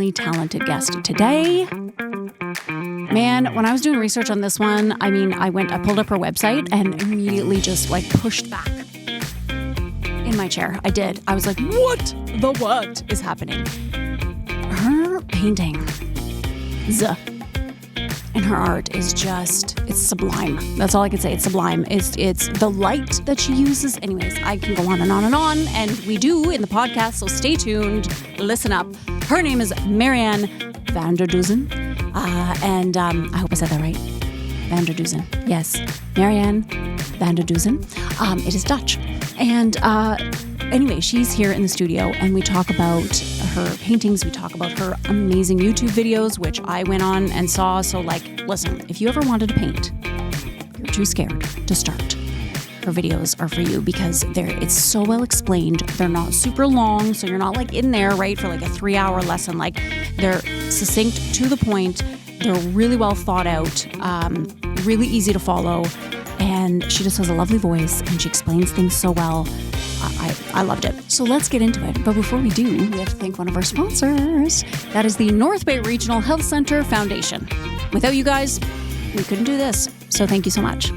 extremely talented guest today. Man, when I was doing research on this one, I pulled up her website and immediately just pushed back in my chair. I did. I was like, what is happening? Her paintings and her art is it's sublime. That's all I can say. It's sublime. It's the light that she uses. Anyways, I can go on and on and on, and we do in the podcast, so stay tuned, listen up. Her name is Marianne Vander Dussen, and I hope I said that right. Vander Dussen. Yes, Marianne Vander Dussen. It is Dutch. And anyway, she's here in the studio, and we talk about her paintings. We talk about her amazing YouTube videos, which I went on and saw. So, listen, if you ever wanted to paint, you're too scared to start, her videos are for you because it's so well explained. They're not super long, so you're not in there, right, for a 3-hour lesson. They're succinct, to the point. They're really well thought out, really easy to follow. And she just has a lovely voice, and she explains things so well. I loved it. So let's get into it. But before we do, we have to thank one of our sponsors. That is the North Bay Regional Health Center Foundation. Without you guys, we couldn't do this. So thank you so much.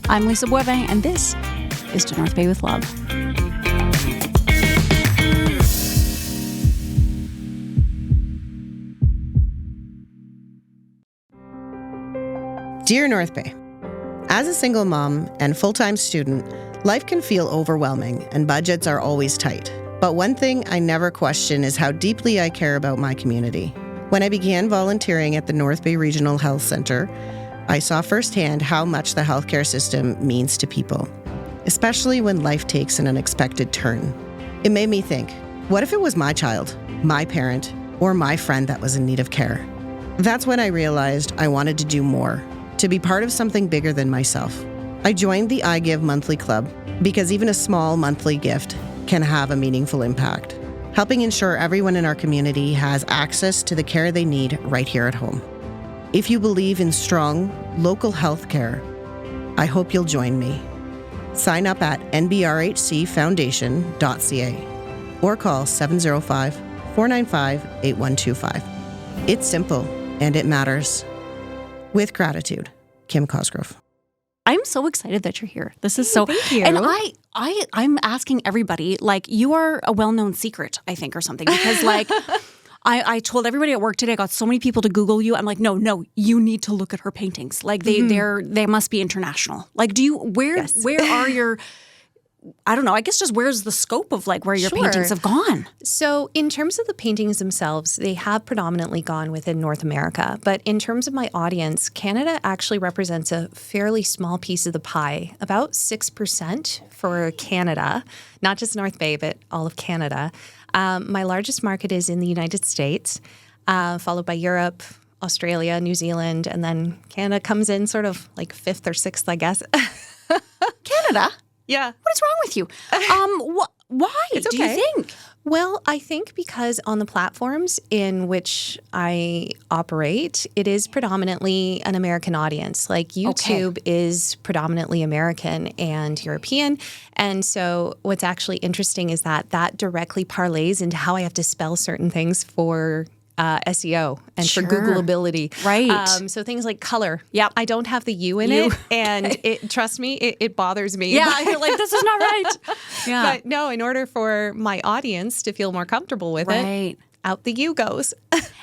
I'm Lisa Bueve, and this is To North Bay with Love. Dear North Bay, as a single mom and full-time student, life can feel overwhelming and budgets are always tight. But one thing I never question is how deeply I care about my community. When I began volunteering at the North Bay Regional Health Center, I saw firsthand how much the healthcare system means to people, especially when life takes an unexpected turn. It made me think, what if it was my child, my parent, or my friend that was in need of care? That's when I realized I wanted to do more, to be part of something bigger than myself. I joined the I Give monthly club because even a small monthly gift can have a meaningful impact, helping ensure everyone in our community has access to the care they need right here at home. If you believe in strong local health care, I hope you'll join me. Sign up at nbrhcfoundation.ca or call 705-495-8125. It's simple and it matters. With gratitude, Kim Cosgrove. I'm so excited that you're here. This is so... Thank you. And I'm asking everybody, you are a well-known secret, I think, or something. Because, I told everybody at work today, I got so many people to Google you. I'm like, no, you need to look at her paintings. They must be international. Where are your... I don't know, I guess just where's the scope of where your paintings have gone? So in terms of the paintings themselves, they have predominantly gone within North America. But in terms of my audience, Canada actually represents a fairly small piece of the pie, about 6% for Canada, not just North Bay, but all of Canada. My largest market is in the United States, followed by Europe, Australia, New Zealand, and then Canada comes in sort of 5th or 6th, I guess. Canada? Yeah. What is wrong with you? Why do you think? Well, I think because on the platforms in which I operate, it is predominantly an American audience. YouTube is predominantly American and European. And so what's actually interesting is that directly parlays into how I have to spell certain things for SEO and for Googleability. Right. So things like color. Yep. I don't have the U in it. And trust me, it bothers me. Yeah, I feel this is not right. Yeah. But no, in order for my audience to feel more comfortable with it, out the U goes.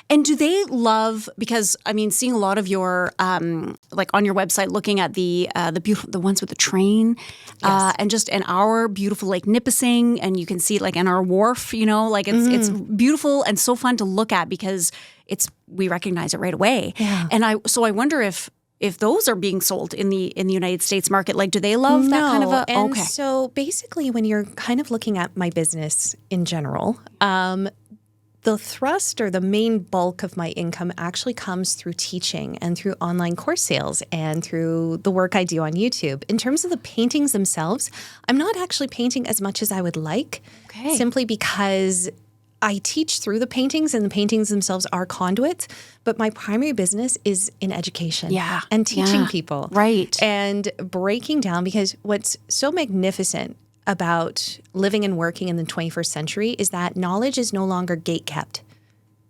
And do they love, because seeing a lot of your, on your website, looking at the beautiful, the ones with the train, Yes. and our beautiful Lake Nipissing, and you can see and our wharf, it's beautiful and so fun to look at because we recognize it right away. Yeah. And I wonder if those are being sold in the United States market, do they love that kind of a? And so basically, when you're kind of looking at my business in general, the thrust or the main bulk of my income actually comes through teaching and through online course sales and through the work I do on YouTube. In terms of the paintings themselves, I'm not actually painting as much as I would like, simply because I teach through the paintings and the paintings themselves are conduits, but my primary business is in education and teaching people. Right. And breaking down, because what's so magnificent about living and working in the 21st century is that knowledge is no longer gate kept.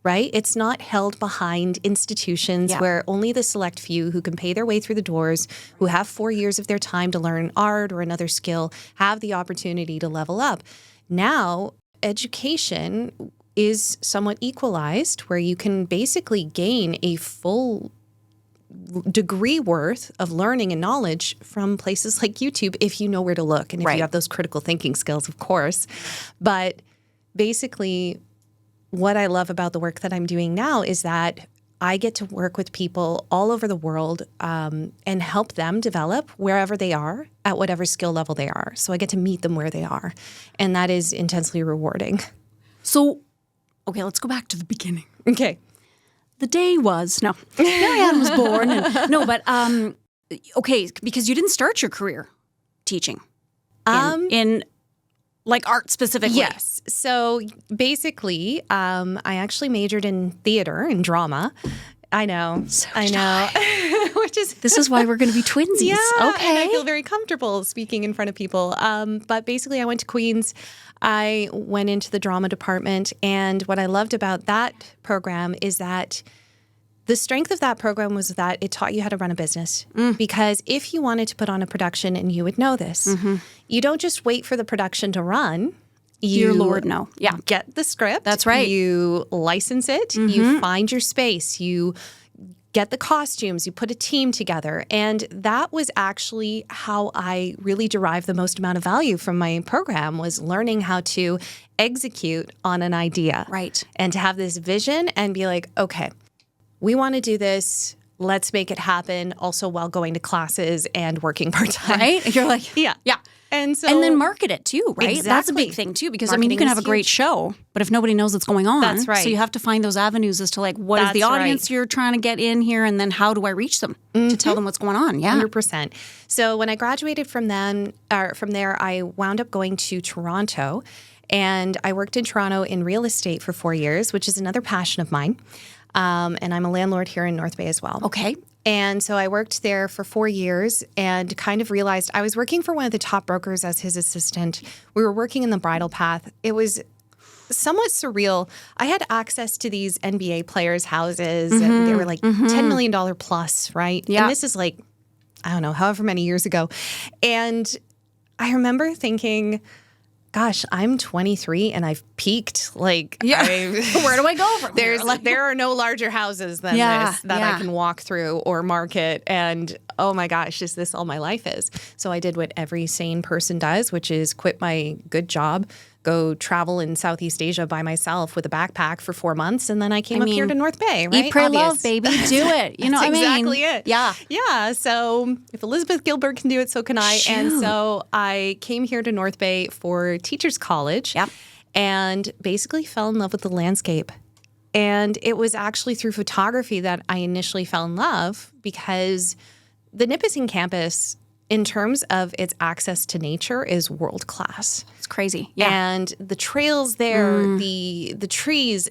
right? It's not held behind institutions where only the select few who can pay their way through the doors, who have 4 years of their time to learn art or another skill, have the opportunity to level up. Now, education is somewhat equalized, where you can basically gain a full degree worth of learning and knowledge from places like YouTube if you know where to look and if you have those critical thinking skills, of course. But basically, what I love about the work that I'm doing now is that I get to work with people all over the world and help them develop wherever they are at whatever skill level they are. So I get to meet them where they are. And that is intensely rewarding. So, okay, let's go back to the beginning. Okay. The day was, Marianne was born. Okay, because you didn't start your career teaching in like art specifically. Yes. So basically, I actually majored in theater and drama. I know. So I know. Which is this is why we're going to be twinsies. Yeah. Okay. And I feel very comfortable speaking in front of people. But basically, I went to Queen's. I went into the drama department. And what I loved about that program is that the strength of that program was that it taught you how to run a business. Because if you wanted to put on a production, and you would know this, you don't just wait for the production to run. Dear Lord, no. Yeah. Get the script. That's right. You license it. You find your space. You get the costumes. You put a team together. And that was actually how I really derived the most amount of value from my program, was learning how to execute on an idea. Right. And to have this vision and be like, okay, we want to do this. Let's make it happen. Also while going to classes and working part-time. Right? You're like, yeah. And then market it too, right? Exactly. That's a big thing too, because Marketing you can have a is great huge. show, but if nobody knows what's going on, That's right. So you have to find those avenues as to like, what is That's the audience right. you're trying to get in here, and then how do I reach them to tell them what's going on? Yeah. 100%. So when I graduated from there, I wound up going to Toronto, and I worked in Toronto in real estate for 4 years, which is another passion of mine. And I'm a landlord here in North Bay as well. Okay. And so I worked there for 4 years and kind of realized I was working for one of the top brokers as his assistant. We were working in the bridal path. It was somewhat surreal. I had access to these NBA players' houses, and they were like $10 million plus, right? Yeah. And this is like, I don't know, however many years ago. And I remember thinking, gosh, I'm 23 and I've peaked. Like, Where do I go from here? There are no larger houses than this that I can walk through or market. And oh my gosh, is this all my life is? So I did what every sane person does, which is quit my good job, go travel in Southeast Asia by myself with a backpack for 4 months. And then I came up here to North Bay, right? Eat, pray, love, baby. Do it. You know what I mean? Exactly it. Yeah. Yeah. So if Elizabeth Gilbert can do it, so can I. Shoot. And so I came here to North Bay for Teachers College and basically fell in love with the landscape. And it was actually through photography that I initially fell in love, because the Nipissing campus, in terms of its access to nature, is world class. It's crazy. Yeah. And the trails there, the trees,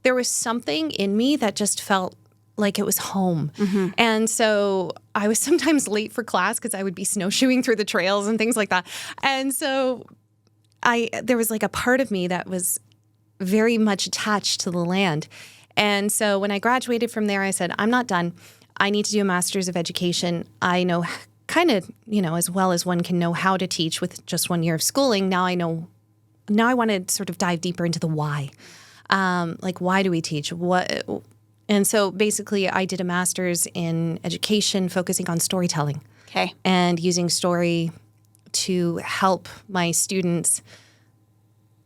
there was something in me that just felt like it was home. And so I was sometimes late for class because I would be snowshoeing through the trails and things like that. And so there was like a part of me that was very much attached to the land. And so when I graduated from there, I said, I'm not done. I need to do a master's of education. I know kind of, as well as one can know how to teach with just 1 year of schooling. Now I want to sort of dive deeper into the why. Like, why do we teach? And so basically I did a master's in education focusing on storytelling. Okay. And using story to help my students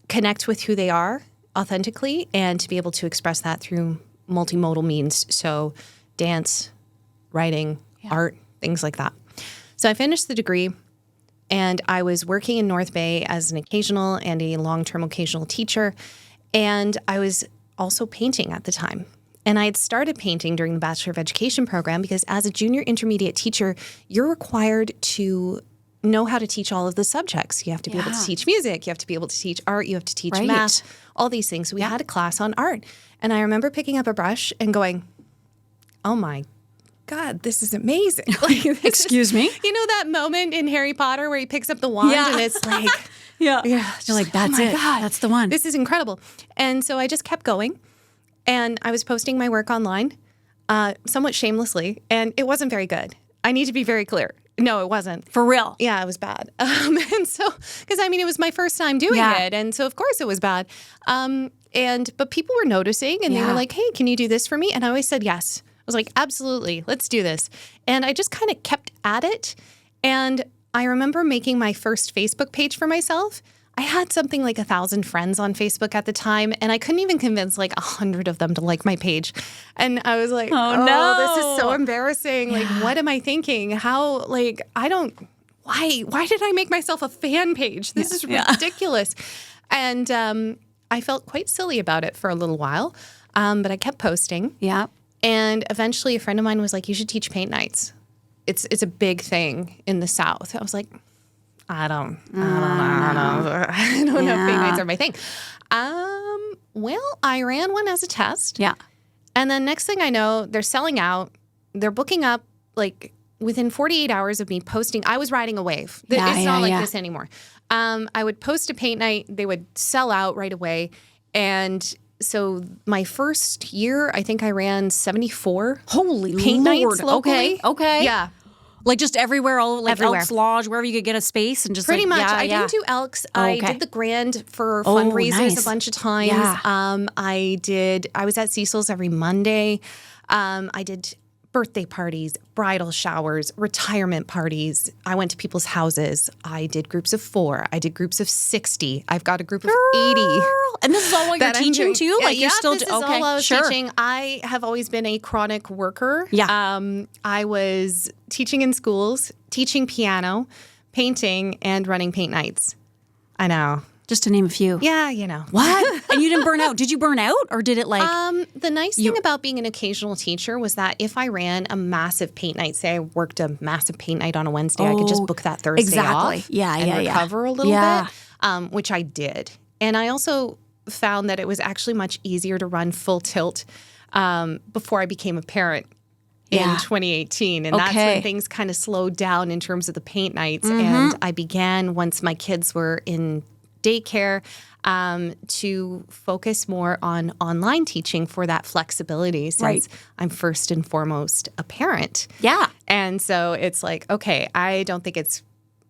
connect with who they are authentically and to be able to express that through multimodal means. So dance, writing, art, things like that. So I finished the degree, and I was working in North Bay as an occasional and a long-term occasional teacher. And I was also painting at the time. And I had started painting during the Bachelor of Education program because as a junior intermediate teacher, you're required to know how to teach all of the subjects. You have to be able to teach music. You have to be able to teach art. You have to teach math, all these things. So we had a class on art. And I remember picking up a brush and going, oh my God, this is amazing. Like, Excuse me? You know that moment in Harry Potter where he picks up the wand and it's like, You're like, just that's oh my it. God, That's the one. This is incredible. And so I just kept going. And I was posting my work online, somewhat shamelessly, and it wasn't very good. I need to be very clear. No, it wasn't. For real? Yeah, it was bad. And so, because I mean, it was my first time doing it. And so, of course, it was bad. But people were noticing and they were like, hey, can you do this for me? And I always said yes. I was like, absolutely, let's do this. And I just kind of kept at it. And I remember making my first Facebook page for myself. I had something like 1,000 friends on Facebook at the time, and I couldn't even convince like 100 of them to like my page. And I was like, oh no, this is so embarrassing. Like, what am I thinking? How, like, why did I make myself a fan page? This is ridiculous. And I felt quite silly about it for a little while, but I kept posting. Yeah. And eventually a friend of mine was like, you should teach paint nights. It's a big thing in the South. I was like, I don't know if paint nights are my thing. Well, I ran one as a test. Yeah. And then next thing I know, they're selling out. They're booking up like within 48 hours of me posting. I was riding a wave. It's not like this anymore. I would post a paint night. They would sell out right away. And so my first year, I think I ran 74 paint nights locally. Okay. Yeah. Like just everywhere, Everywhere. Elks Lodge, wherever you could get a space and just Pretty much. Yeah, I didn't do Elks. I did the Grand for fundraisers nice. a bunch of times. Yeah. I was at Cecil's every Monday. I did birthday parties, bridal showers, retirement parties. I went to people's houses. I did groups of 4. I did groups of 60. I've got a group of 80. And this is all what you're teaching too? Like you're still this is all I was teaching. I have always been a chronic worker. Yeah. I was teaching in schools, teaching piano, painting, and running paint nights. I know. Just to name a few. Yeah, you know. What? And you didn't burn out? Did you burn out or did it like? The nice thing about being an occasional teacher was that if I ran a massive paint night, say I worked a massive paint night on a Wednesday, I could just book that Thursday off and recover a little bit, which I did. And I also found that it was actually much easier to run full tilt before I became a parent in 2018. And that's when things kind of slowed down in terms of the paint nights. And I began, once my kids were in daycare, to focus more on online teaching for that flexibility since I'm first and foremost a parent. Yeah. And so it's like, okay, I don't think it's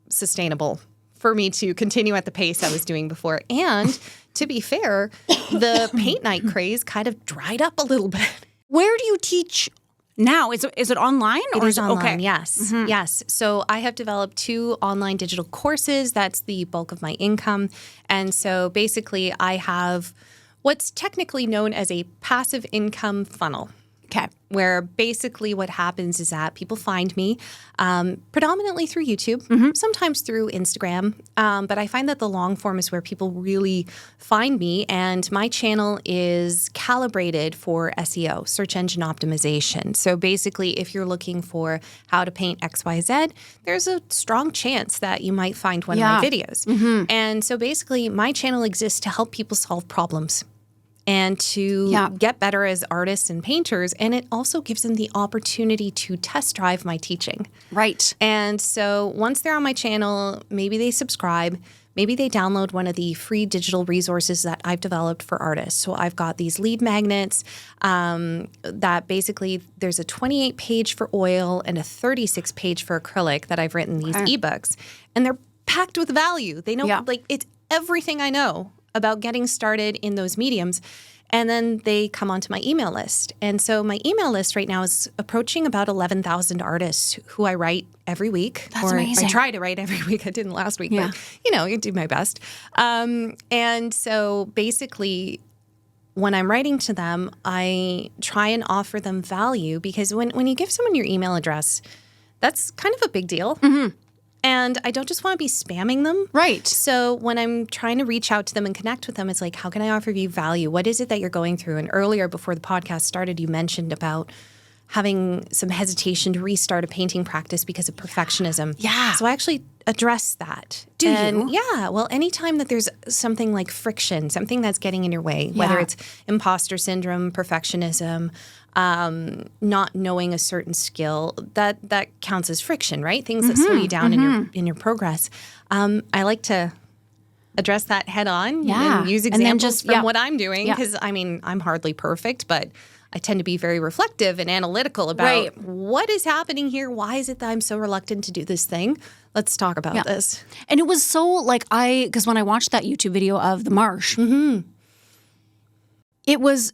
sustainable for me to continue at the pace I was doing before. And to be fair, the paint night craze kind of dried up a little bit. Where do you teach now? Is it online? It is online, yes. Yes. So I have developed 2 online digital courses. That's the bulk of my income. And so basically I have what's technically known as a passive income funnel. Okay. Where basically what happens is that people find me predominantly through YouTube, sometimes through Instagram. But I find that the long form is where people really find me. And my channel is calibrated for SEO, search engine optimization. So basically, if you're looking for how to paint XYZ, there's a strong chance that you might find one of my videos. And so basically, my channel exists to help people solve problems and to get better as artists and painters. And it also gives them the opportunity to test drive my teaching. Right. And so once they're on my channel, maybe they subscribe, maybe they download one of the free digital resources that I've developed for artists. So I've got these lead magnets that basically there's a 28-page for oil and a 36-page for acrylic that I've written these ebooks. And they're packed with value. They know, like, it's everything I know about getting started in those mediums. And then they come onto my email list. And so my email list right now is approaching about 11,000 artists who I write every week. That's amazing. I try to write every week. I didn't last week, but, you know, I do my best. And so basically, when I'm writing to them, I try and offer them value because when you give someone your email address, that's kind of a big deal. And I don't just want to be spamming them. Right. So when I'm trying to reach out to them and connect with them, it's like, how can I offer you value? What is it that you're going through? And earlier, before the podcast started, you mentioned about having some hesitation to restart a painting practice because of perfectionism. Yeah. So I actually address that. Do you? Yeah. Well, anytime that there's something like friction, something that's getting in your way, whether it's imposter syndrome, perfectionism, not knowing a certain skill, that counts as friction, right? Things that slow you down in your progress. I like to address that head on Yeah. and use And then examples just- from what I'm doing. Yeah. Because, I mean, I'm hardly perfect, but I tend to be very reflective and analytical about Right. what is happening here. Why is it that I'm so reluctant to do this thing? Let's talk about this. And it was so like because when I watched that YouTube video of the marsh, it was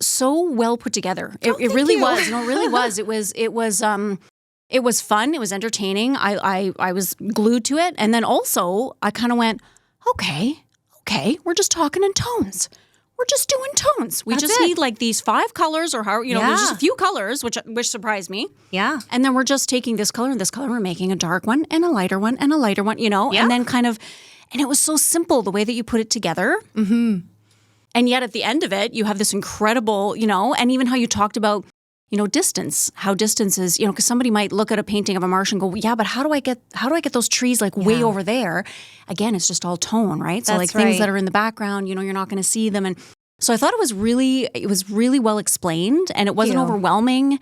so well put together. It really was. No, it really was. It was fun. It was entertaining. I was glued to it. And then also I kind of went, okay, we're just talking in tones. We're just doing tones. We just need like these 5 colors or how, there's just a few colors, which surprised me. Yeah. And then we're just taking this color and this color. We're making a dark one and a lighter one and a lighter one, and then and it was so simple the way that you put it together. Mm-hmm. And yet at the end of it, you have this incredible, and even how you talked about, distance, how distance is, because somebody might look at a painting of a marsh and go, yeah, but how do I get those trees like way over there? Again, it's just all tone, right? So That's things that right. are in the background, you're not going to see them. And so I thought it was really well explained and it wasn't overwhelming.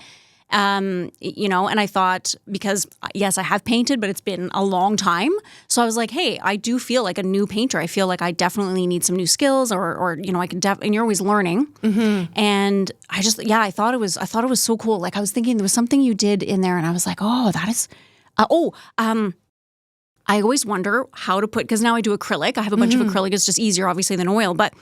And I thought, because yes, I have painted, but it's been a long time. So I was like, hey, I do feel like a new painter. I feel like I definitely need some new skills or I can and you're always learning. Mm-hmm. And I just, I thought it was so cool. Like I was thinking there was something you did in there and I was like, oh, that is, I always wonder how to put, because now I do acrylic. I have a bunch of acrylic. It's just easier obviously than oil, but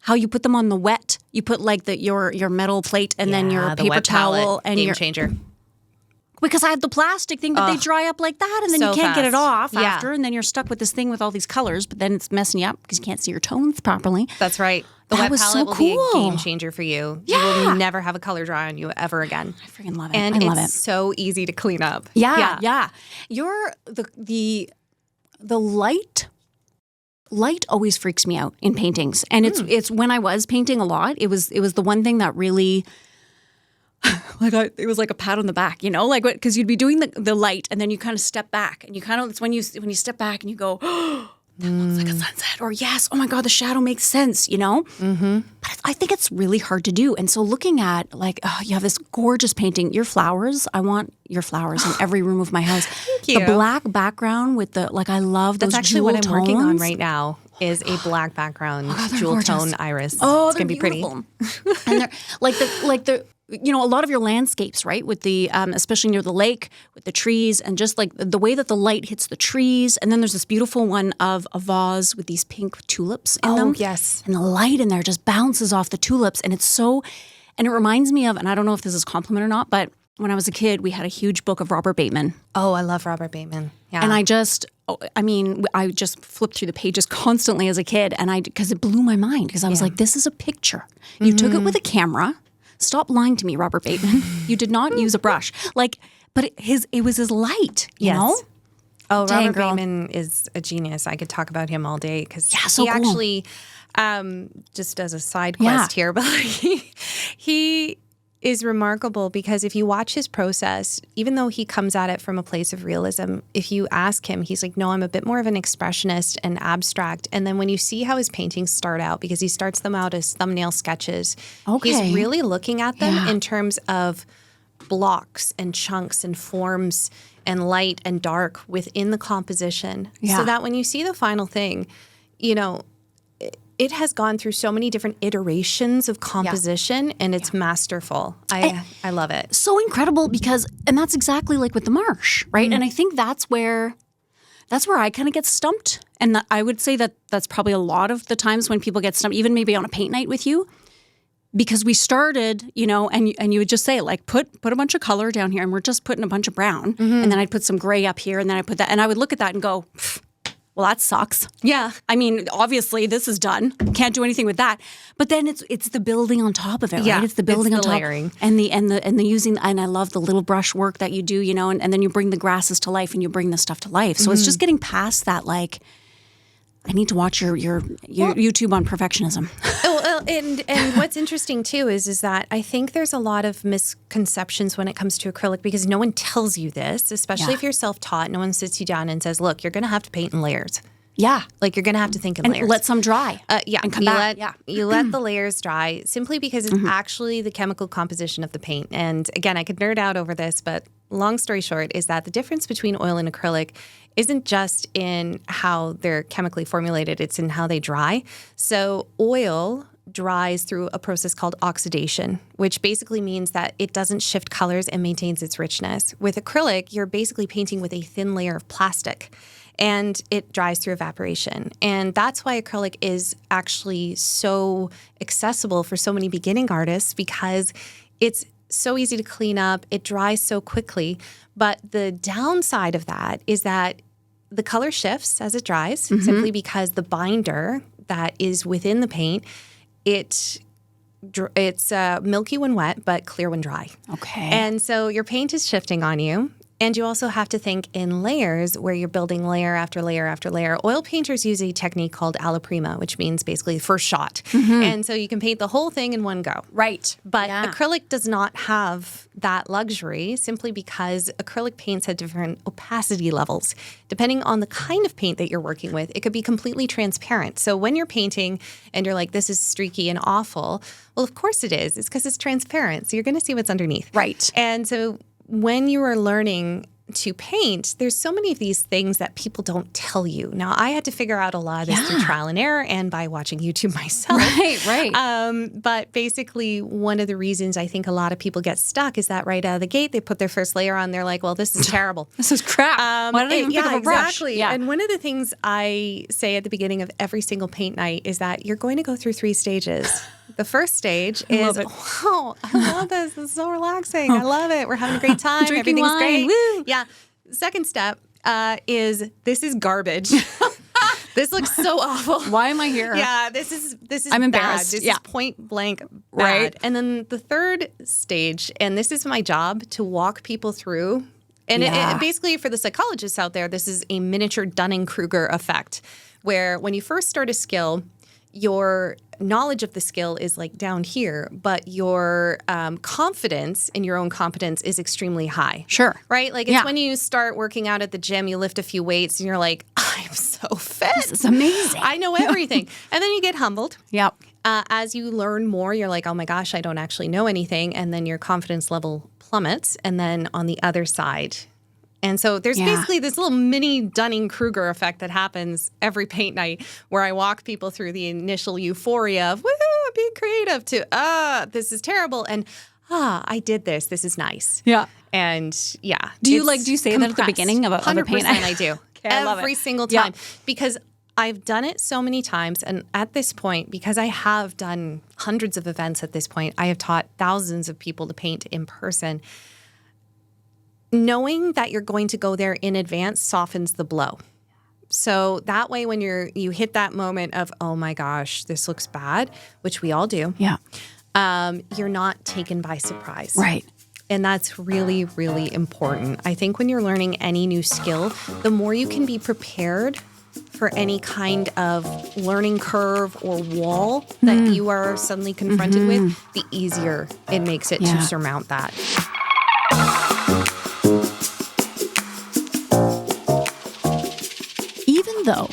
how you put them on the wet. You put like your metal plate and then your the paper wet towel palette, and game your changer. because I had the plastic thing, but they dry up like that and then so you can't get it fast. off after and then you're stuck with this thing with all these colors, but then it's messing you up because you can't see your tones properly. That's right. The That wet was so palette will be a cool. game changer for you. You will never have a color dry on you ever again. I freaking love it. And I love it's it. so easy to clean up. Yeah. You're the light always freaks me out in paintings. And it's when I was painting a lot, it was the one thing that really it was like a pat on the back, because you'd be doing the light and then you kind of step back and it's when you step back and you go, oh, that looks like a sunset, or yes, oh my God, the shadow makes sense, Mm-hmm. But I think it's really hard to do. And so looking at you have this gorgeous painting, your flowers, I want your flowers in every room of my house. Thank you. The black background with I love those That's actually jewel what I'm working on tones. right now is a black background they're jewel gorgeous. tone iris. Oh, it's going to be pretty. beautiful. And they're a lot of your landscapes, right? With the, especially near the lake, with the trees and just like the way that the light hits the trees. And then there's this beautiful one of a vase with these pink tulips in them. Oh, yes. And the light in there just bounces off the tulips. And it reminds me of, and I don't know if this is a compliment or not, but when I was a kid, we had a huge book of Robert Bateman. Oh, I love Robert Bateman. Yeah. And I just flipped through the pages constantly as a kid. And because it blew my mind because I was like, this is a picture. You took it with a camera. Stop lying to me, Robert Bateman. You did not use a brush. But it was his light, you know? Oh, Dang, Robert girl. Bateman is a genius. I could talk about him all day because so he cool. actually, just as a side quest here, but he is remarkable because if you watch his process, even though he comes at it from a place of realism, if you ask him, he's like, no, I'm a bit more of an expressionist and abstract. And then when you see how his paintings start out, because he starts them out as thumbnail sketches, he's really looking at them in terms of blocks and chunks and forms and light and dark within the composition. So that when you see the final thing, it has gone through so many different iterations of composition and it's masterful. I love it. So incredible and that's exactly like with the marsh, right? And I think that's where I kind of get stumped. And I would say that's probably a lot of the times when people get stumped, even maybe on a paint night with you, because we started, and you would just say like, put a bunch of color down here and we're just putting a bunch of brown. And then I'd put some gray up here and then I put that, and I would look at that and go, well, that sucks. Yeah. I mean, obviously this is done. Can't do anything with that. But then it's the building on top of it, right? It's the building on top. Layering. And the using, and I love the little brush work that you do, and then you bring the grasses to life and you bring the stuff to life. So it's just getting past that, like, I need to watch your YouTube on perfectionism. And what's interesting too is that I think there's a lot of misconceptions when it comes to acrylic because no one tells you this, especially if you're self-taught. No one sits you down and says, look, you're going to have to paint in layers. Yeah. Like you're going to have to think in And layers. let some dry. Yeah, and come you back. you let the layers dry simply because it's actually the chemical composition of the paint. And again, I could nerd out over this, but long story short is that the difference between oil and acrylic isn't just in how they're chemically formulated, it's in how they dry. So oil dries through a process called oxidation, which basically means that it doesn't shift colors and maintains its richness. With acrylic, you're basically painting with a thin layer of plastic, and it dries through evaporation. And that's why acrylic is actually so accessible for so many beginning artists, because it's so easy to clean up, it dries so quickly. But the downside of that is that the color shifts as it dries, simply because the binder that is within the paint, it's milky when wet, but clear when dry. Okay. And so your paint is shifting on you. And you also have to think in layers where you're building layer after layer after layer. Oil painters use a technique called alla prima, which means basically first shot. And so you can paint the whole thing in one go. Right. But acrylic does not have that luxury, simply because acrylic paints have different opacity levels. Depending on the kind of paint that you're working with, it could be completely transparent. So when you're painting and you're like, this is streaky and awful, well, of course it is. It's because it's transparent. So you're going to see what's underneath. Right. And so when you are learning to paint, there's so many of these things that people don't tell you. Now, I had to figure out a lot of this through trial and error and by watching YouTube myself. Right. But basically, one of the reasons I think a lot of people get stuck is that right out of the gate, they put their first layer on. They're like, well, this is terrible. This is crap. Why did I even pick up a brush? Exactly. Yeah. And one of the things I say at the beginning of every single paint night is that you're going to go through 3 stages. The first stage is, wow, I love this. This is so relaxing. I love it. We're having a great time. Drinking Everything's wine. great. Woo. Yeah. Second step is, this is garbage. This looks so awful. Why am I here? Yeah, this is I'm bad. embarrassed. This Yeah. is point blank bad. Right. And then the third stage, and this is my job, to walk people through. And it basically, for the psychologists out there, this is a miniature Dunning-Kruger effect, where when you first start a skill, your knowledge of the skill is like down here, but your confidence in your own competence is extremely high. Sure. Right? Like it's when you start working out at the gym, you lift a few weights and you're like, I'm so fit. This is amazing. I know everything. And then you get humbled. Yep. As you learn more, you're like, oh my gosh, I don't actually know anything. And then your confidence level plummets. And then on the other side, and so there's basically this little mini Dunning-Kruger effect that happens every paint night, where I walk people through the initial euphoria of, woo, being creative, to, this is terrible. And, I did this. This is nice. Yeah. And Do you say that at the beginning of a paint? 100% I do. Okay, I love every it. single time. Because I've done it so many times. And at this point, because I have done hundreds of events at this point, I have taught thousands of people to paint in person. Knowing that you're going to go there in advance softens the blow. So that way, when you hit that moment of, oh my gosh, this looks bad, which we all do, you're not taken by surprise. Right. And that's really, really important. I think when you're learning any new skill, the more you can be prepared for any kind of learning curve or wall that you are suddenly confronted with, the easier it makes it to surmount that. Even though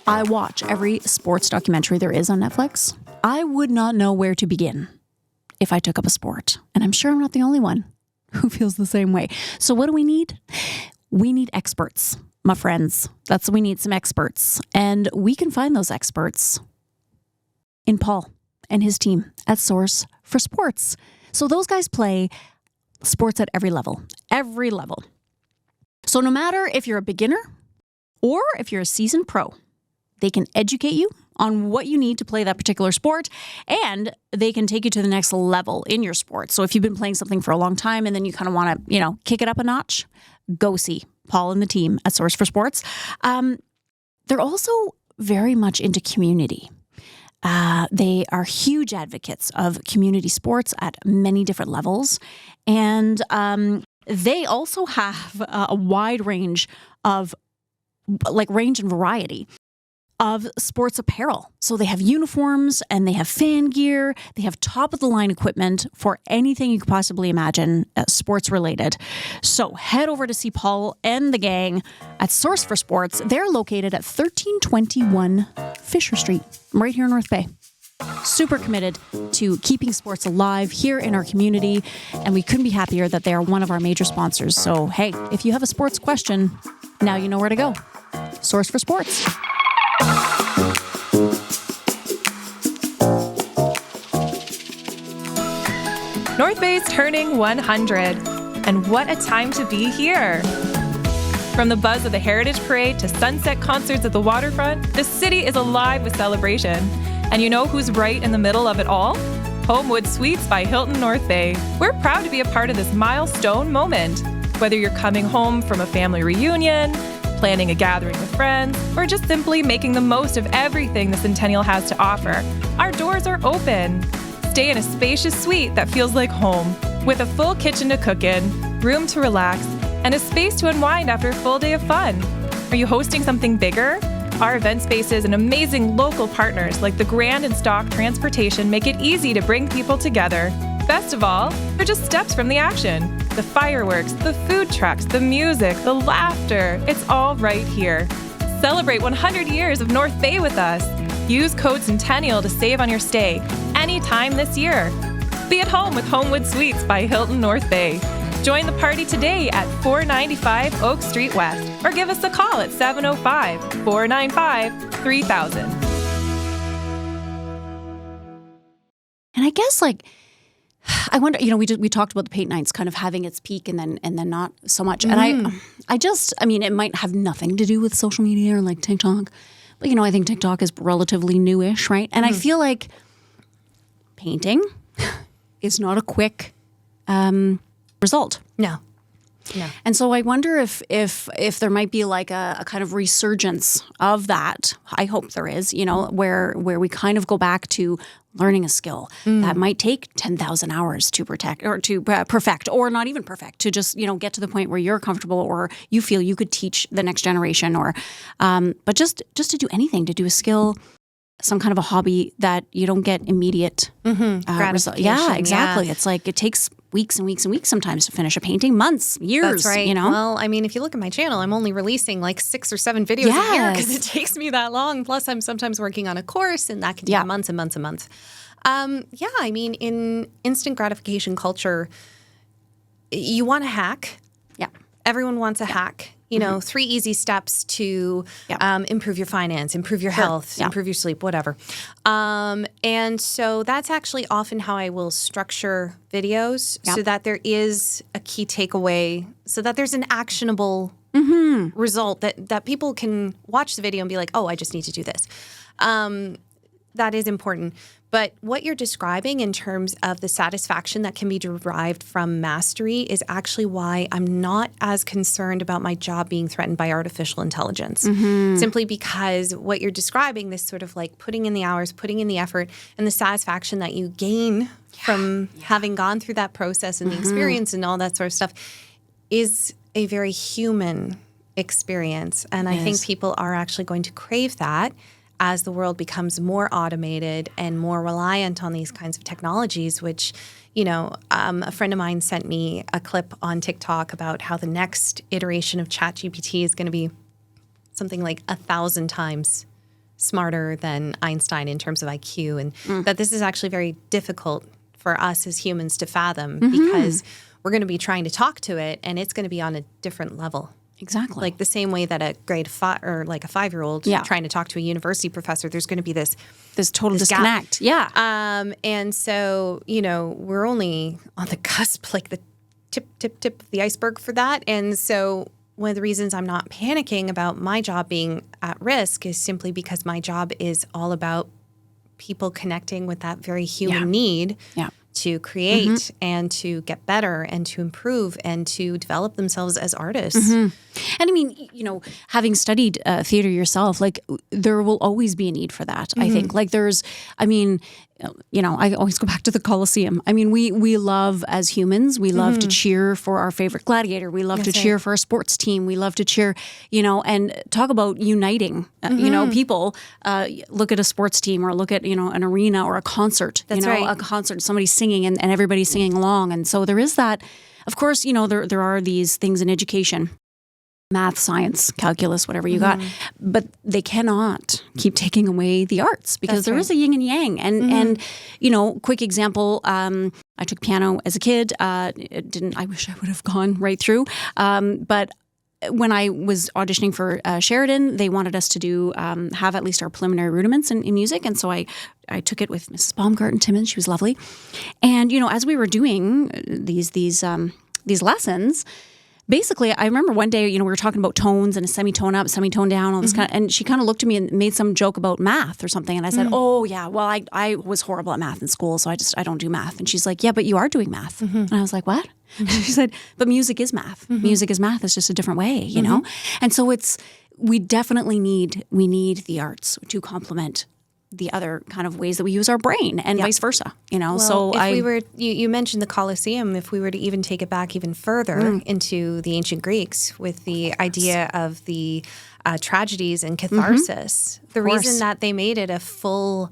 I watch every sports documentary there is on Netflix, I would not know where to begin if I took up a sport. And I'm sure I'm not the only one who feels the same way. So what do we need? We need experts, my friends. We need some experts. And we can find those experts in Paul and his team at Source for Sports. So those guys play sports at every level. Every level. So no matter if you're a beginner or if you're a seasoned pro, they can educate you on what you need to play that particular sport, and they can take you to the next level in your sport. So if you've been playing something for a long time and then you kind of want to, kick it up a notch, go see Paul and the team at Source for Sports. They're also very much into community. They are huge advocates of community sports at many different levels. And they also have a wide range of range and variety of sports apparel. So they have uniforms and they have fan gear. They have top of the line equipment for anything you could possibly imagine sports related. So head over to see Paul and the gang at Source for Sports. They're located at 1321 Fisher Street, right here in North Bay. Super committed to keeping sports alive here in our community, and we couldn't be happier that they are one of our major sponsors. So, hey, if you have a sports question, now you know where to go. Source for Sports. North Bay's turning 100, and what a time to be here. From the buzz of the Heritage Parade to sunset concerts at the waterfront, the city is alive with celebration. And you know who's right in the middle of it all? Homewood Suites by Hilton North Bay. We're proud to be a part of this milestone moment. Whether you're coming home from a family reunion, planning a gathering with friends, or just simply making the most of everything the Centennial has to offer, our doors are open. Stay in a spacious suite that feels like home, with a full kitchen to cook in, room to relax, and a space to unwind after a full day of fun. Are you hosting something bigger? Our event spaces and amazing local partners like the Grand and Stock Transportation make it easy to bring people together. Best of all, they're just steps from the action. The fireworks, the food trucks, the music, the laughter, it's all right here. Celebrate 100 years of North Bay with us. Use code Centennial to save on your stay anytime this year. Be at home with Homewood Suites by Hilton North Bay. Join the party today at 495 Oak Street West or give us a call at 705-495-3000. And I guess I wonder, we talked about the paint nights kind of having its peak and then not so much. And I mean, it might have nothing to do with social media or like TikTok, but I think TikTok is relatively newish, right? And I feel like painting is not a quick result. No. And so I wonder if there might be like a kind of resurgence of that. I hope there is, where we kind of go back to learning a skill that might take 10,000 hours to perfect, or not even perfect, to just, get to the point where you're comfortable or you feel you could teach the next generation, or but just to do anything, to do a skill, some kind of a hobby that you don't get immediate result. Yeah, exactly. Yeah. It's like it takes weeks and weeks and weeks sometimes to finish a painting, months, years. That's right. Well, I mean, if you look at my channel, I'm only releasing like 6 or 7 videos a year because it takes me that long. Plus, I'm sometimes working on a course, and that can take months and months and months. I mean, in instant gratification culture, you want a hack. Yeah. Everyone wants a hack. 3 easy steps to improve your finance, improve your health, improve your sleep, whatever. And so that's actually often how I will structure videos so that there is a key takeaway, so that there's an actionable result that people can watch the video and be like, oh, I just need to do this. That is important. But what you're describing in terms of the satisfaction that can be derived from mastery is actually why I'm not as concerned about my job being threatened by artificial intelligence. Simply because what you're describing, this sort of like putting in the hours, putting in the effort, and the satisfaction that you gain from having gone through that process and the experience and all that sort of stuff is a very human experience. And I think people are actually going to crave that as the world becomes more automated and more reliant on these kinds of technologies, which, a friend of mine sent me a clip on TikTok about how the next iteration of ChatGPT is going to be something like 1,000 times smarter than Einstein in terms of IQ, and that this is actually very difficult for us as humans to fathom because we're going to be trying to talk to it, and it's going to be on a different level. Exactly. Like the same way that a grade 5 or like a 5-year-old trying to talk to a university professor, there's going to be this total disconnect. Gap. Yeah. And so, we're only on the cusp, like the tip of the iceberg for that. And so one of the reasons I'm not panicking about my job being at risk is simply because my job is all about people connecting with that very human need to create and to get better and to improve and to develop themselves as artists. And I mean, having studied theater yourself, like there will always be a need for that. I think like I always go back to the Coliseum. I mean, we love, as humans, we love to cheer for our favorite gladiator. We love to cheer for our sports team. We love to cheer, and talk about uniting, people. Look at a sports team, or look at, an arena or a concert. That's right. A concert, somebody's singing and everybody's singing along. And so there is that. Of course, there are these things in education. Math, science, calculus, whatever you got. But they cannot keep taking away the arts, because there is a yin and yang. And quick example, I took piano as a kid. I wish I would have gone right through. But when I was auditioning for Sheridan, they wanted us to have at least our preliminary rudiments in music. And so I took it with Mrs. Baumgarten-Timmons. She was lovely. And, as we were doing these lessons, basically, I remember one day, we were talking about tones and a semitone up, semitone down, all this kind of, and she kind of looked at me and made some joke about math or something. And I said, oh yeah, well, I was horrible at math in school, so I don't do math. And she's like, yeah, but you are doing math. And I was like, what? She said, but music is math. Music is math. It's just a different way, you know? And so we definitely need the arts to complement the other kind of ways that we use our brain, and vice versa, Well, so you mentioned the Colosseum, if we were to even take it back even further into the ancient Greeks with the idea of the tragedies and catharsis, the reason that they made it a full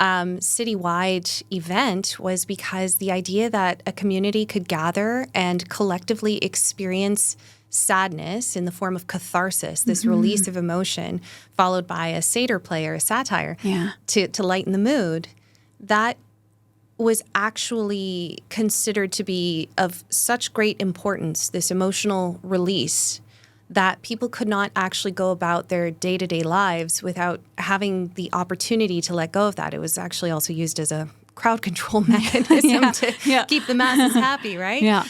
citywide event was because the idea that a community could gather and collectively experience sadness in the form of catharsis, this release of emotion, followed by a satyr play or a satire to lighten the mood, that was actually considered to be of such great importance, this emotional release, that people could not actually go about their day-to-day lives without having the opportunity to let go of that. It was actually also used as a crowd control mechanism to keep the masses happy, right?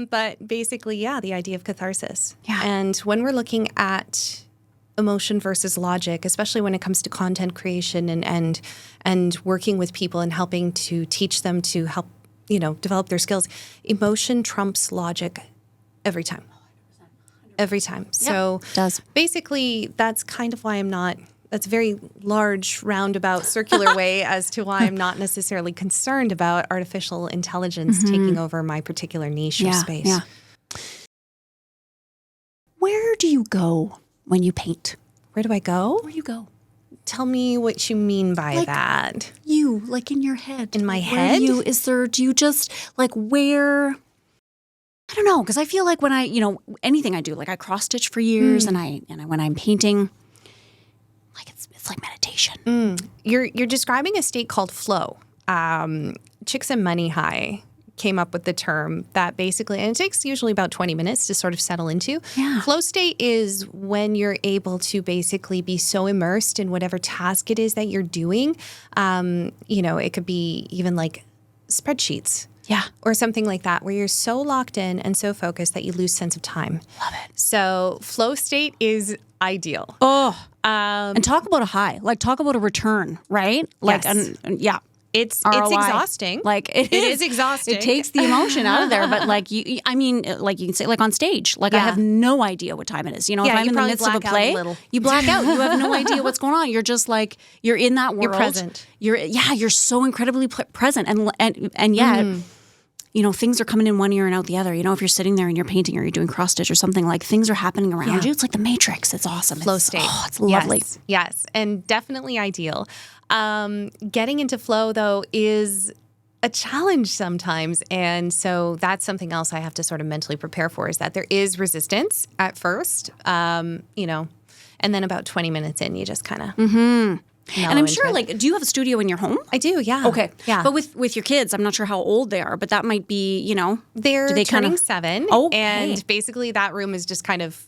But basically, the idea of catharsis. And when we're looking at emotion versus logic, especially when it comes to content creation and working with people and helping to teach them to help, develop their skills, emotion trumps logic every time. Every time. So basically, that's kind of why that's a very large, roundabout, circular way as to why I'm not necessarily concerned about artificial intelligence taking over my particular niche or space. Where do you go when you paint? Where do I go? Where do you go? Tell me what you mean by that. You, like in your head. In my head? Do you just, where... I don't know, because I feel like when anything I do, I cross stitch for years, and when I'm painting, it's like meditation. You're describing a state called flow. Chicks and Money High came up with the term that basically, and it takes usually about 20 minutes to sort of settle into. Flow state is when you're able to basically be so immersed in whatever task it is that you're doing. It could be even like spreadsheets. Or something like that, where you're so locked in and so focused that you lose sense of time. Love it. So flow state is ideal. And talk about a high. Talk about a return, right? It's ROI. exhausting. It is exhausting. It takes the emotion out of there. But you can say, on stage, I have no idea what time it is. If I'm in the midst of a play, you black out. You have no idea what's going on. You're just you're in that world. You're present. You're so incredibly present, and yet. Things are coming in one ear and out the other. If you're sitting there and you're painting or you're doing cross stitch or something, things are happening around you. It's like the Matrix. It's awesome. Flow state. It's lovely. Yes, and definitely ideal. Getting into flow, though, is a challenge sometimes. And so that's something else I have to sort of mentally prepare for, is that there is resistance at first, and then about 20 minutes in, you just kind of... And I'm sure, do you have a studio in your home? I do, yeah. Okay. Yeah. But with your kids, I'm not sure how old they are, but that might be, They're turning 7. Okay. And basically that room is just kind of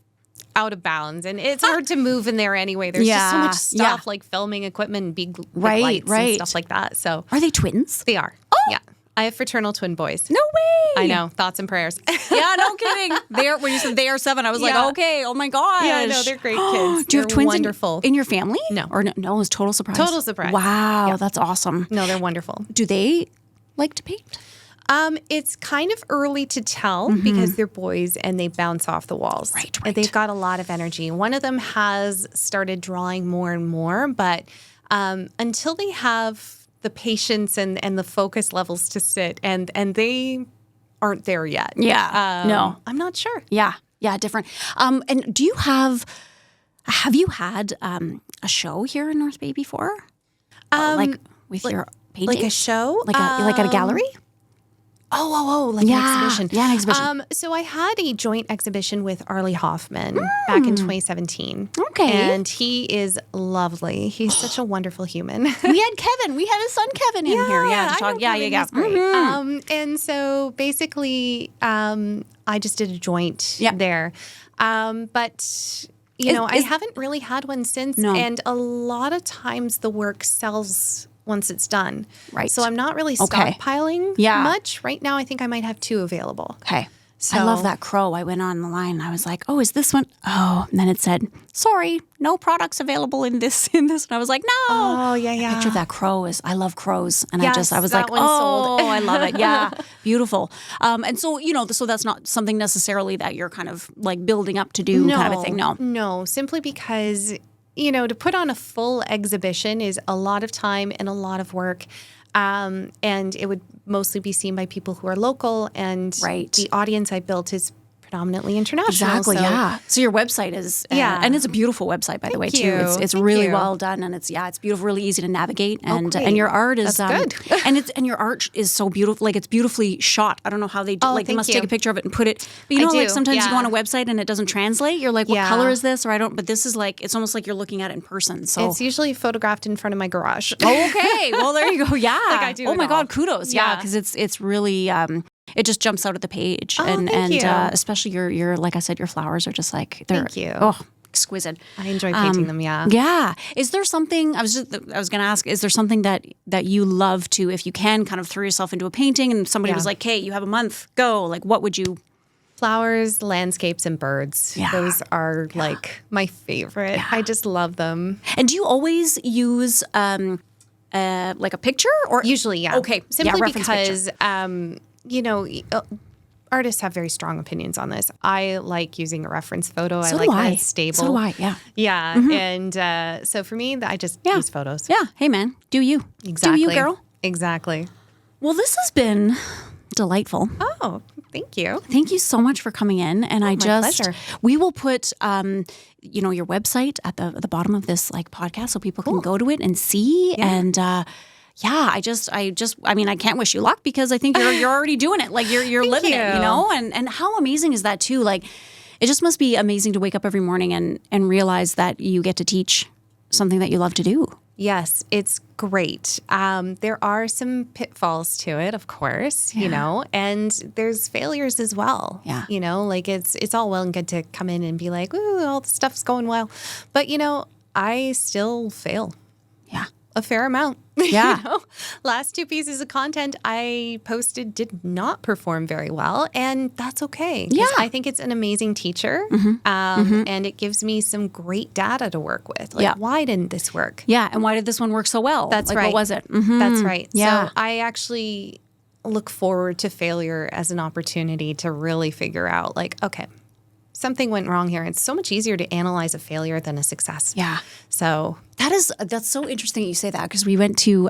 out of bounds. And it's hard to move in there anyway. There's just so much stuff, like filming equipment and big lights and stuff like that. So are they twins? They are. Yeah. I have fraternal twin boys. No way. I know. Thoughts and prayers. Yeah, no kidding. When you said they are 7, I was like, okay, oh my gosh. Yeah, no, they're great kids. Do you have twins wonderful. in your family? No. Or no, it was total surprise. Total surprise. Wow, that's awesome. No, they're wonderful. Do they like to paint? It's kind of early to tell because they're boys and they bounce off the walls. Right. They've got a lot of energy. One of them has started drawing more and more, but until they have the patience and the focus levels to sit, and they aren't there yet. Yeah. No. I'm not sure. Yeah. Yeah. Different. And do you have you had a show here in North Bay before? Like with your paintings? Like a show? Like at a gallery? Like an exhibition. Yeah, an exhibition. So I had a joint exhibition with Arlie Hoffman back in 2017. Okay. And he is lovely. He's such a wonderful human. We had Kevin. We had his son Kevin in here. Yeah, to I talk. know Yeah, Kevin, yeah. he's great. And so basically, I just did a joint there. But I haven't really had one since. No. And a lot of times the work sells once it's done. Right. So I'm not really stockpiling much. Right now, I think I might have 2 available. Okay. So, I love that crow. I went on the line. I was like, "Oh, is this one?" Oh, and then it said, "Sorry, no products available in this." And I was like, "No." Oh, yeah. The picture of that crow is. I love crows, and Yes, I was that like, one's "Oh, sold." I love it." Yeah, beautiful. And so so that's not something necessarily that you're kind of like building up to do kind of a thing. No, simply because to put on a full exhibition is a lot of time and a lot of work. And it would mostly be seen by people who are local, and the audience I built is predominantly international. Exactly, so. So your website is, and it's a beautiful website, by the way, too. It's really well done, and it's beautiful, really easy to navigate, and your art is good. and your art is so beautiful, like it's beautifully shot. I don't know how they do, they must take a picture of it and put it. But like sometimes you go on a website and it doesn't translate. You're like, what color is this? Or I don't. But this is like it's almost like you're looking at it in person. So it's usually photographed in front of my garage. Okay, well there you go. Yeah, I do. Oh my God, kudos. Yeah, because it's really. It just jumps out at the page, and especially your like I said, your flowers are just like they're exquisite. I enjoy painting them. Yeah. Yeah. Is there something I was going to ask? Is there something that you love to, if you can, kind of throw yourself into a painting, and somebody was like, "Hey, you have a month, go." Like, what would you? Flowers, landscapes, and birds. Yeah. Those are like my favorite. I just love them. And do you always use like a picture, or usually? Yeah. Okay. Simply reference because. picture. Artists have very strong opinions on this. I like using a reference photo. So I like do that it's stable. So do I, yeah. Yeah. And so for me, I just use photos. Yeah. Hey, man. Do you. Exactly. Do you, girl. Exactly. Well, this has been delightful. Oh, thank you. Thank you so much for coming in. And my pleasure. We will put, your website at the bottom of this podcast so people can go to it and see. Yeah. And, I can't wish you luck, because I think you're already doing it. Like you're living it, and how amazing is that too? Like it just must be amazing to wake up every morning and realize that you get to teach something that you love to do. Yes, it's great. There are some pitfalls to it, of course, and there's failures as well. Yeah. Like it's all well and good to come in and be like, ooh, all the stuff's going well. But, I still fail. Yeah. A fair amount. Yeah. Last 2 pieces of content I posted did not perform very well, and that's okay. Yeah. I think it's an amazing teacher, and it gives me some great data to work with. Like, why didn't this work? Yeah. And why did this one work so well? That's right. What was it? Mm-hmm. That's right. Yeah. So I actually look forward to failure as an opportunity to really figure out, like, okay, something went wrong here. It's so much easier to analyze a failure than a success. Yeah. So that's so interesting that you say that, because we went to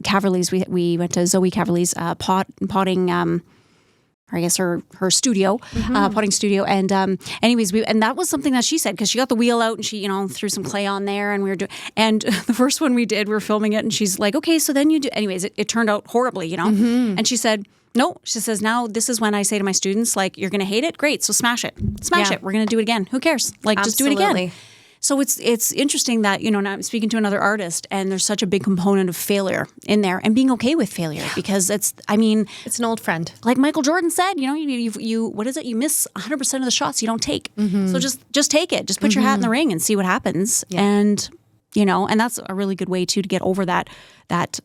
Caverly's. We went to Zoe Caverly's potting. I guess her studio, potting studio, and anyways, and that was something that she said, because she got the wheel out and she threw some clay on there, and we were doing. And the first one we did, we were filming it, and she's like, "Okay, so then you do." Anyways, it turned out horribly, And she said, no, she says, now this is when I say to my students, like, you're going to hate it? Great. So smash it. Smash it. We're going to do it again. Who cares? Like, just do it again. So it's interesting that, now I'm speaking to another artist, and there's such a big component of failure in there, and being okay with failure, because it's an old friend. Like Michael Jordan said, you what is it? You miss 100% of the shots you don't take. So just take it. Just put your hat in the ring and see what happens. Yeah. And, and that's a really good way too to get over that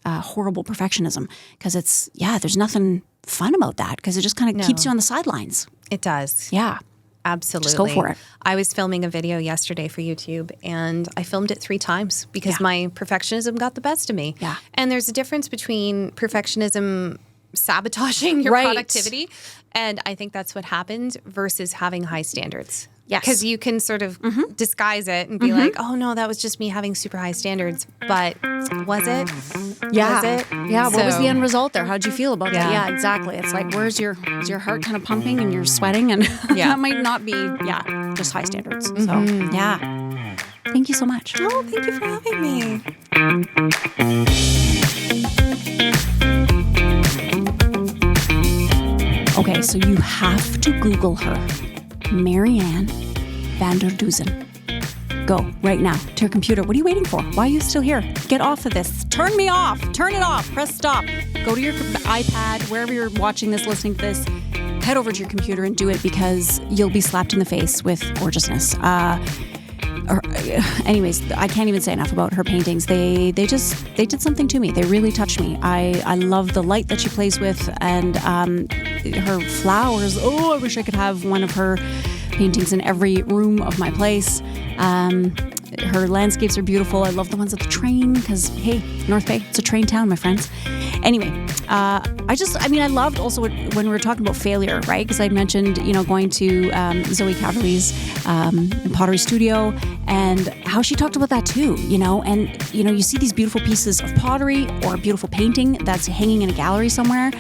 horrible perfectionism, because there's nothing fun about that, because it just kind of keeps you on the sidelines. It does. Yeah. Absolutely. Just go for it. I was filming a video yesterday for YouTube, and I filmed it 3 times because my perfectionism got the best of me. Yeah. And there's a difference between perfectionism sabotaging your productivity, and I think that's what happened, versus having high standards. Yes. Because you can sort of disguise it and be like, oh, no, that was just me having super high standards. But was it? Yeah. Was it? Yeah. What was So- the end result there? How'd you feel about that? Yeah. Yeah, exactly. It's like, is your heart kind of pumping and you're sweating? And that might not be, just high standards. So, yeah. Thank you so much. Oh, thank you for having me. Okay, so you have to Google her. Marianne Vander Dussen. Go right now to your computer. What are you waiting for? Why are you still here? Get off of this. Turn me off. Turn it off. Press stop. Go to your iPad, wherever you're watching this, listening to this. Head over to your computer and do it because you'll be slapped in the face with gorgeousness. Anyways, I can't even say enough about her paintings. They did something to me. They really touched me. I love the light that she plays with and her flowers. Oh, I wish I could have one of her paintings in every room of my place. Her landscapes are beautiful. I love the ones at the train because, hey, North Bay, it's a train town, my friends. Anyway, I loved also when we were talking about failure, right? Because I mentioned, going to Zoe Caverly's pottery studio and how she talked about that too, and, you see these beautiful pieces of pottery or a beautiful painting that's hanging in a gallery somewhere.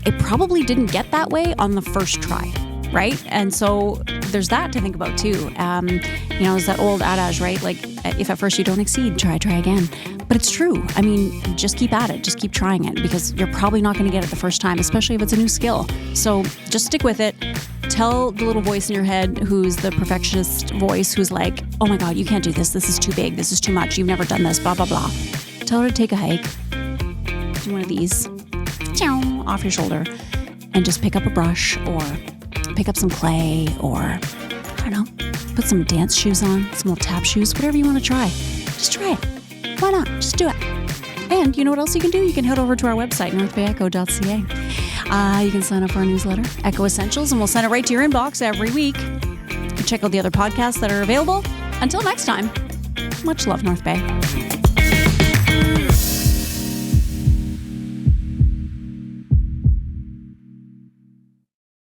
It probably didn't get that way on the first try. Right? And so there's that to think about too. It's that old adage, right? Like, if at first you don't exceed, try again. But it's true. I mean, just keep at it. Just keep trying it because you're probably not going to get it the first time, especially if it's a new skill. So just stick with it. Tell the little voice in your head who's the perfectionist voice who's like, oh my God, you can't do this. This is too big. This is too much. You've never done this, blah, blah, blah. Tell her to take a hike. Do one of these off your shoulder and just pick up a brush or pick up some clay or, I don't know, put some dance shoes on, some little tap shoes, whatever you want to try. Just try it. Why not? Just do it. And you know what else you can do? You can head over to our website, northbayecho.ca. You can sign up for our newsletter, Echo Essentials, and we'll send it right to your inbox every week. You can check out the other podcasts that are available. Until next time, much love, North Bay.